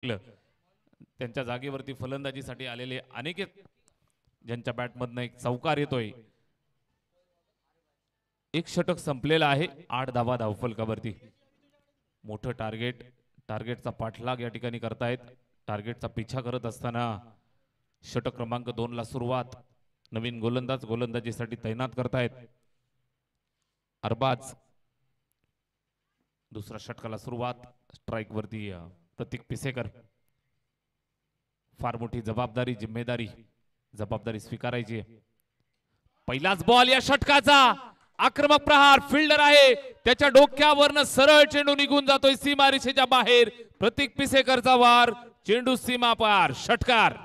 त्यांच्या जागेवरती फलंदाजीसाठी आलेले अनेक ज्यांच्या बॅटमधनं एक चौकार येतोय. एक षटक संपलेला आहे. 8 धावा धावफलकावरती. मोठं टार्गेटचा पाठलाग या ठिकाणी करतायत. टार्गेटचा पिछा करत असताना षटक क्रमांक 2 ला सुरुवात. नवीन गोलंदाज गोलंदाजीसाठी तैनात करतायत. अरबाज. दुसऱ्या षटकाला सुरुवात. स्ट्राइक वरती प्रतीक पिसेकर. फार मोठी जबाबदारी जबाबदारी स्वीकारायची आहे. पहिलाच बॉल या षटकाचा. आक्रमक प्रहार. फिल्डर आहे त्याच्या डोक्यावरनं सरळ चेंडू निघून जातोय सीमारेषेच्या बाहेर. प्रतीक पिसेकरचा वार. चेंडू सीमा पार. षटकार.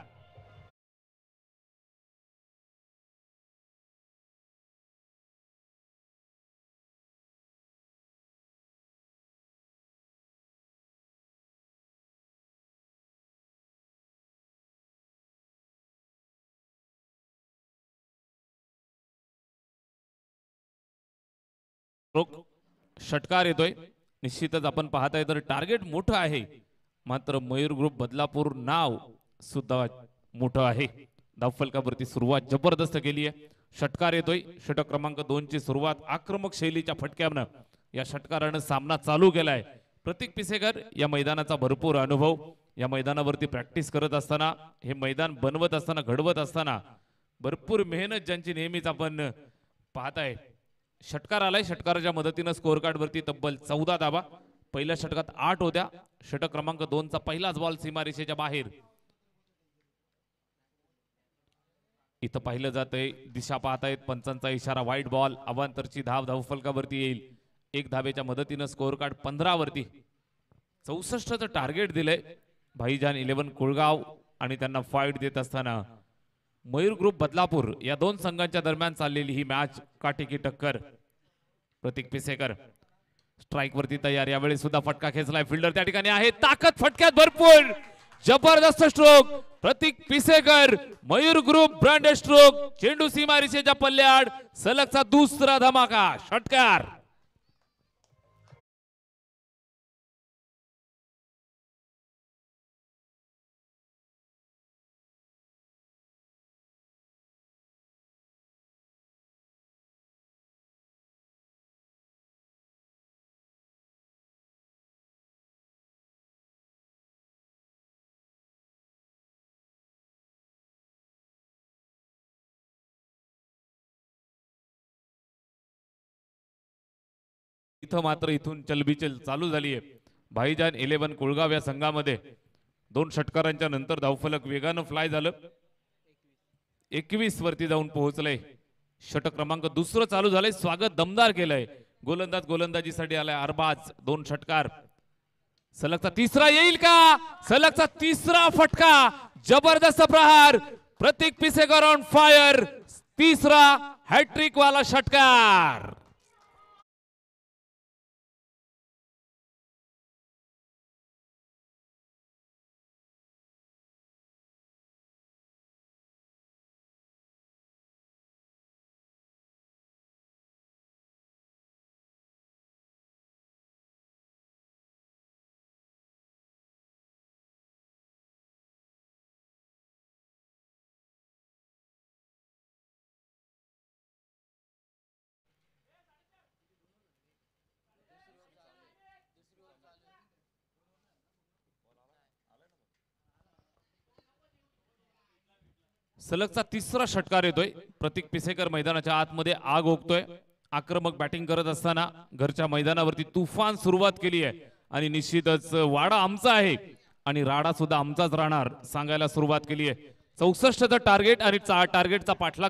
षटकार येतोय. निश्चितच आपण पाहताय तर टार्गेट मोठं आहे. मात्र मयूर ग्रुप बदलापूर नाव सुद्धा मोठं आहे. धावफलकावरती सुरुवात जबरदस्त केली आहे. षटकार येतोय. षटक क्रमांक 2 ची सुरुवात आक्रमक शैलीच्या फटक्यानं या षटकारानं सामना चालू केलाय. प्रतीक पिसेकर या मैदानाचा भरपूर अनुभव. या मैदानावरती प्रॅक्टिस करत असताना, हे मैदान बनवत असताना, घडवत असताना भरपूर मेहनत ज्यांची नेहमीच आपण पाहताय. षटकार आलाय. षटकाराच्या मदतीनं स्कोअर कार्ड वरती तब्बल 14 धावा. पहिल्या षटकात 8 होत्या. षटक क्रमांक 2 चा पहिलाच बॉल सीमारेषेच्या बाहेर. इथं पाहिलं जातंय, दिशा पाहतायत. पंचांचा इशारा वाईट बॉल. अवांतरची धाव धावफलकावरती येईल. 1 धावेच्या मदतीनं स्कोअर कार्ड 15 वरती. 64चं टार्गेट दिलंय भाईजान 11 कुळगाव आणि त्यांना फाईट देत असताना मयूर ग्रुप बदलापूर या दोन संघांच्या दरम्यान चाललेली ही मॅच काटेकी टक्कर. प्रतीक पिसेकर स्ट्राइक वरती तयार. यावेळी सुद्धा फटका खेचलाय. फिल्डर त्या ठिकाणी आहे. ताकद फटक्यात भरपूर. जबरदस्त stroke. Pratik Pisekar. Mayur group branded stroke. चेंडू सीमारेषेच्या पल्ल्याआड. सलगचा दुसरा धमाका. षटकार. इथं मात्र इथून चलबिचल चालू झाली आहे. भाईजान 11 कुळगाव या संघामध्ये 2 षटकारांच्या नंतर धावफलक वेगानं फ्लाय झालं. 21 वरती जाऊन पोहोचलंय. षटक क्रमांक 2 चालू झालंय. स्वागत दमदार केलंय. गोलंदाज गोलंदाजीसाठी आलाय अरबाज. 2 षटकार. सलगचा तिसरा येईल का? सलगचा तिसरा फटका. जबरदस्त प्रहार. प्रतीक पिसेकर ऑन फायर. तिसरा हॅट्रिक वाला षटकार. सलगचा तिसरा षटकार येतोय. प्रतीक पिसेकर मैदानाच्या आतमध्ये आग ओकतोय. आक्रमक बॅटिंग करत असताना घरच्या मैदानावरती तुफान सुरुवात केली आहे आणि निश्चितच वाडा आमचा आहे आणि राडा सुद्धा आमचाच राहणार सांगायला सुरुवात केली आहे. 64चं टार्गेट आणि टार्गेटचा पाठलाग